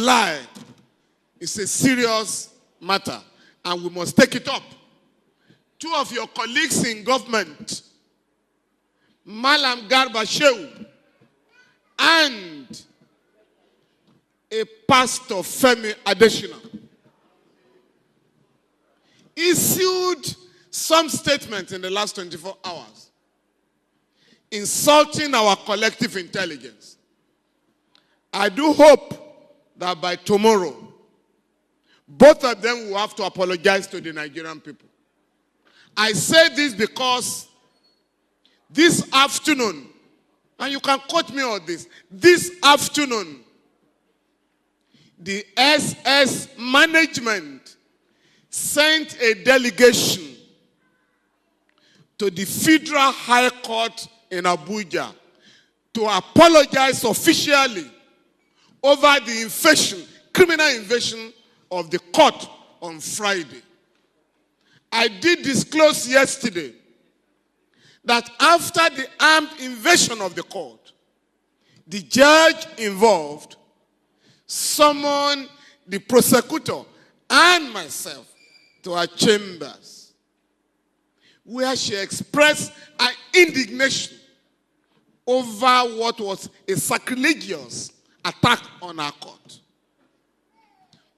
lie is a serious matter, and we must take it up. Two of your colleagues in government, Malam Garba Shehu and a pastor, Femi Adesina, issued some statement in the last 24 hours insulting our collective intelligence. I do hope that by tomorrow, both of them will have to apologize to the Nigerian people. I say this because this afternoon, and you can quote me on this afternoon, the SS management sent a delegation to the Federal High Court in Abuja to apologize officially over the criminal invasion of the court on Friday. I did disclose yesterday that after the armed invasion of the court, the judge involved summoned the prosecutor and myself to our chambers, where she expressed her indignation over what was a sacrilegious attack on our court.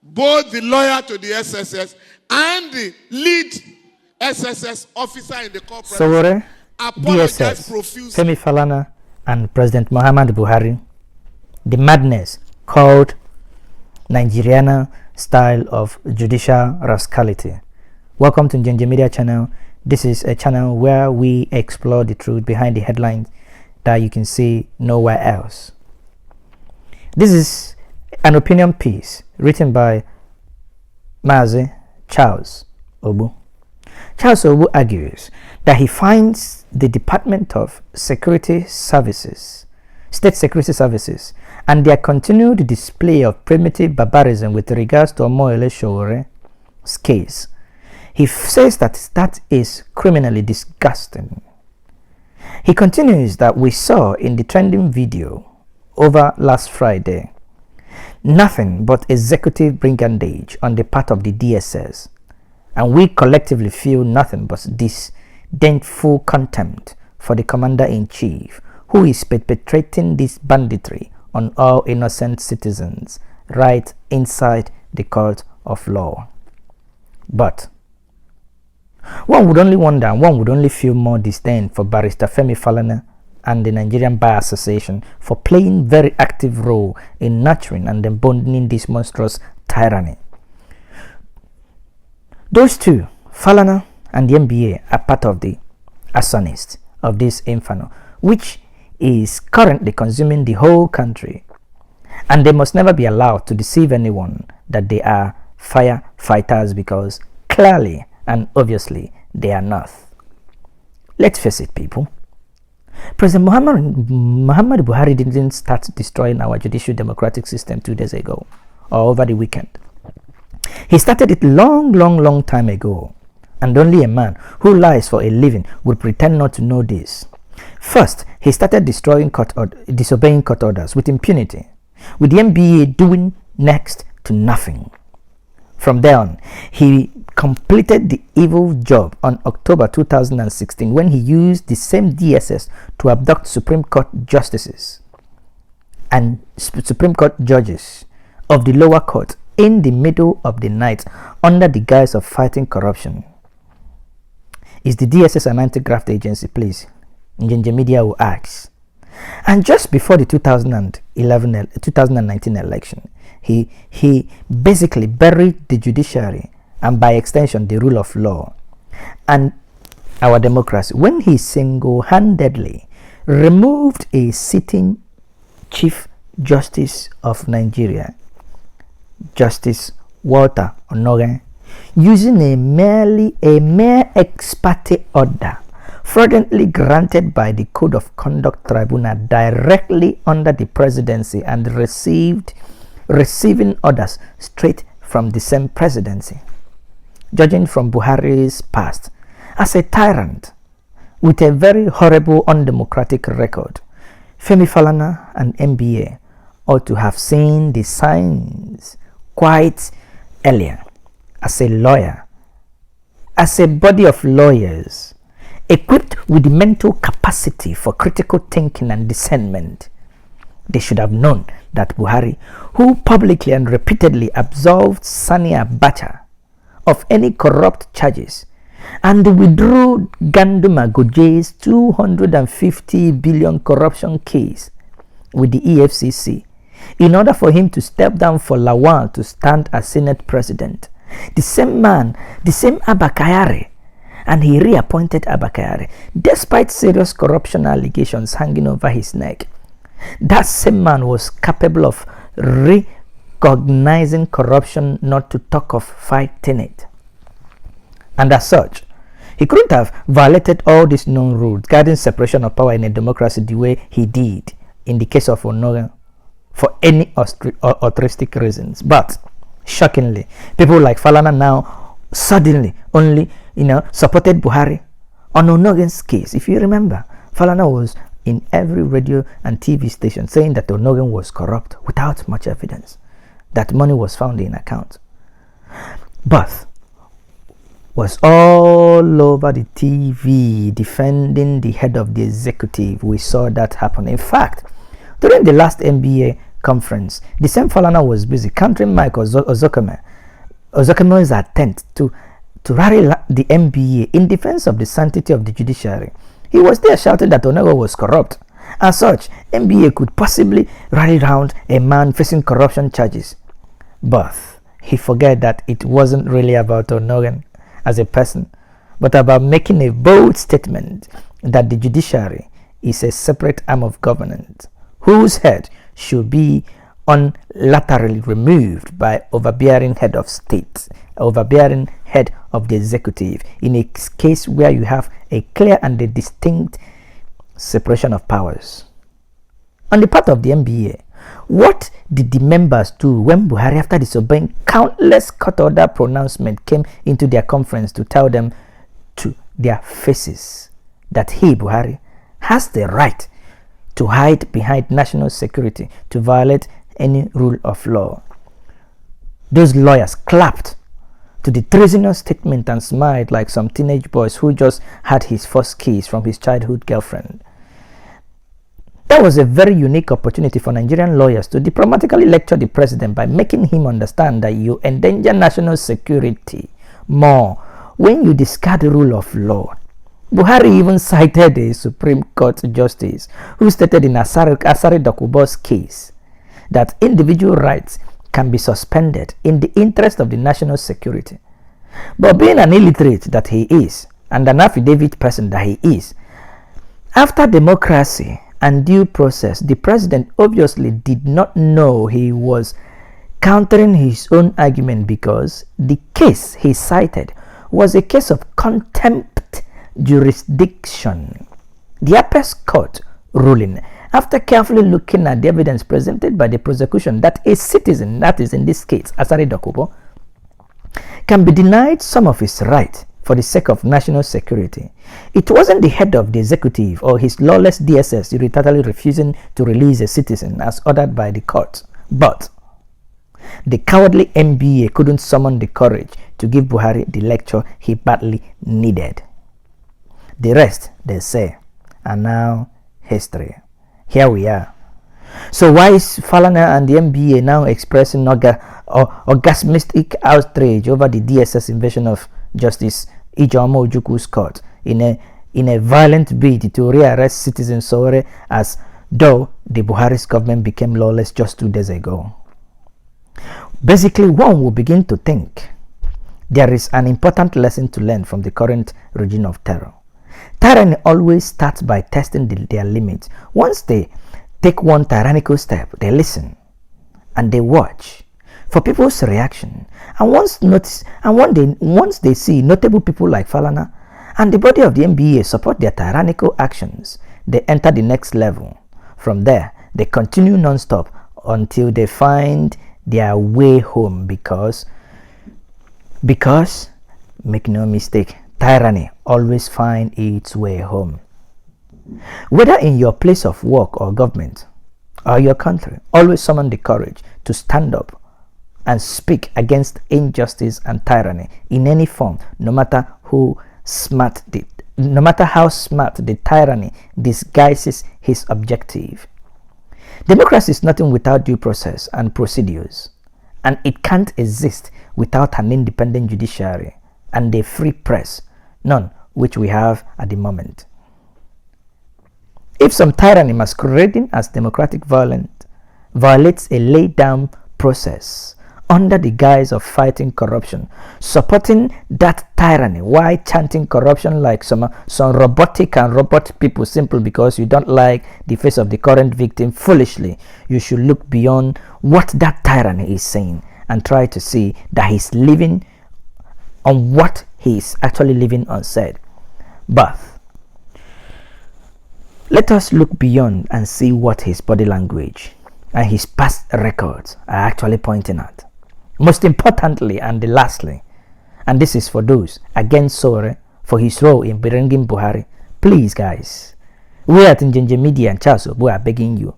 Both the lawyer to the SSS and the lead SSS officer in the court Sowore, DSS, Femi Falana, and President Muhammadu Buhari. The madness called Nigeriana style of judicial rascality. Welcome to Njenje Media channel. This is a channel where we explore the truth behind the headlines that you can see nowhere else. This is an opinion piece written by Mazi Charles Obu. Charles Obu argues that he finds the Department of Security Services, State Security Services, and their continued display of primitive barbarism with regards to Omoyele Showore's case. He says that is criminally disgusting. He continues that we saw in the trending video over last Friday nothing but executive brigandage on the part of the DSS, and we collectively feel nothing but disdainful contempt for the commander-in-chief who is perpetrating this banditry on all innocent citizens right inside the court of law. But one would only wonder, and one would only feel more disdain for Barrister Femi Falana and the Nigerian Bar Association for playing very active role in nurturing and emboldening this monstrous tyranny. Those two, Falana and the NBA, are part of the arsonists of this inferno, which is currently consuming the whole country, and they must never be allowed to deceive anyone that they are firefighters, because clearly and obviously they are not. Let's face it, people. President Muhammadu Buhari didn't start destroying our judicial democratic system 2 days ago or over the weekend. He started it long time ago, and only a man who lies for a living would pretend not to know this. First, he started disobeying court orders with impunity, with the NBA doing next to nothing. From there on, he completed the evil job on October 2016 when he used the same DSS to abduct Supreme Court justices and Supreme Court judges of the lower court in the middle of the night under the guise of fighting corruption. Is the DSS an anti-graft agency, please? Njenje Media will ask. And just before the 2019 election, he basically buried the judiciary and by extension the rule of law and our democracy when he single-handedly removed a sitting Chief Justice of Nigeria, Justice Walter Onnoghen, using a mere ex parte order fraudulently granted by the Code of Conduct Tribunal directly under the presidency and receiving orders straight from the same presidency. Judging from Buhari's past as a tyrant with a very horrible undemocratic record, Femi Falana and NBA ought to have seen the signs quite earlier. As a lawyer, as a body of lawyers, equipped with the mental capacity for critical thinking and discernment, they should have known that Buhari, who publicly and repeatedly absolved Sani Abacha of any corrupt charges and withdrew Ganduma Goje's 250 billion corruption case with the EFCC in order for him to step down for Lawal to stand as Senate President. The same man, the same Abba Kyari, and he reappointed Abba Kyari despite serious corruption allegations hanging over his neck. That same man was capable of recognizing corruption, not to talk of fighting it. And as such, he couldn't have violated all these known rules guarding separation of power in a democracy the way he did in the case of Onogan for any altruistic reasons. But shockingly, people like Falana now suddenly only supported Buhari on Onogan's case. If you remember, Falana was in every radio and TV station saying that Onogan was corrupt without much evidence, that money was found in account. But was all over the TV defending the head of the executive. We saw that happen. In fact, during the last NBA conference, the same Falana was busy countering Mike Ozokeme's attempt to rally the NBA in defense of the sanctity of the judiciary. He was there shouting that Onego was corrupt. As such, NBA could possibly rally round a man facing corruption charges. But he forgot that it wasn't really about Onogan as a person, but about making a bold statement that the judiciary is a separate arm of government whose head should be unilaterally removed by overbearing head of state, overbearing head of the executive, in a case where you have a clear and a distinct separation of powers. On the part of the NBA, what did the members do when Buhari, after disobeying countless court order pronouncements, came into their conference to tell them to their faces that he, Buhari, has the right to hide behind national security to violate any rule of law? Those lawyers clapped to the treasonous statement and smiled like some teenage boys who just had his first kiss from his childhood girlfriend. That was a very unique opportunity for Nigerian lawyers to diplomatically lecture the president by making him understand that you endanger national security more when you discard the rule of law. Buhari even cited a Supreme Court justice who stated in Asari Dokubo's case that individual rights can be suspended in the interest of the national security. But being an illiterate that he is, and an affidavit person that he is, after democracy and due process, the president obviously did not know he was countering his own argument, because the case he cited was a case of contempt jurisdiction. The apex court ruling, after carefully looking at the evidence presented by the prosecution that a citizen, that is in this case Asari Dokubo, can be denied some of his rights for the sake of national security, it wasn't the head of the executive or his lawless DSS unilaterally refusing to release a citizen as ordered by the court, but the cowardly NBA couldn't summon the courage to give Buhari the lecture he badly needed. The rest, they say, are now history. Here we are. So why is Falana and the NBA now expressing orgasmic outrage over the DSS invasion of Justice Ijeoma Ojukwu's court in a violent bid to rearrest citizen Sowore, as though the Buhari's government became lawless just 2 days ago? Basically, one will begin to think there is an important lesson to learn from the current regime of terror. Tyranny always starts by testing their limits. Once they take one tyrannical step, they listen and they watch for people's reaction. And once they see notable people like Falana and the body of the NBA support their tyrannical actions, they enter the next level. From there, they continue non-stop until they find their way home, because make no mistake, tyranny always finds its way home. Whether in your place of work or government, or your country, always summon the courage to stand up and speak against injustice and tyranny in any form, no matter how smart the tyranny disguises his objective. Democracy is nothing without due process and procedures, and it can't exist without an independent judiciary and a free press, none which we have at the moment. If some tyranny masquerading as democratic violates a laid-down process under the guise of fighting corruption, supporting that tyranny while chanting corruption like some robotic and robot people simply because you don't like the face of the current victim foolishly, you should look beyond what that tyranny is saying and try to see that he's living on what he is actually living unsaid. But let us look beyond and see what his body language and his past records are actually pointing at. Most importantly and lastly, and this is for those against Sowore for his role in bringing Buhari, please guys, we at Njenje Media and Charles Ogbu are begging you.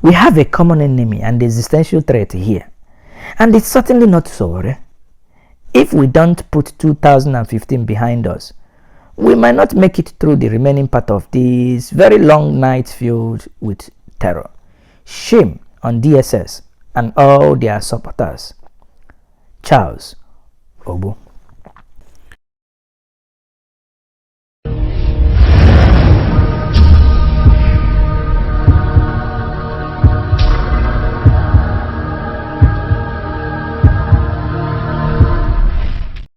We have a common enemy and existential threat here, and it's certainly not Sowore. If we don't put 2015 behind us, we might not make it through the remaining part of this very long night filled with terror. Shame on DSS and all their supporters. Charles Ogbu.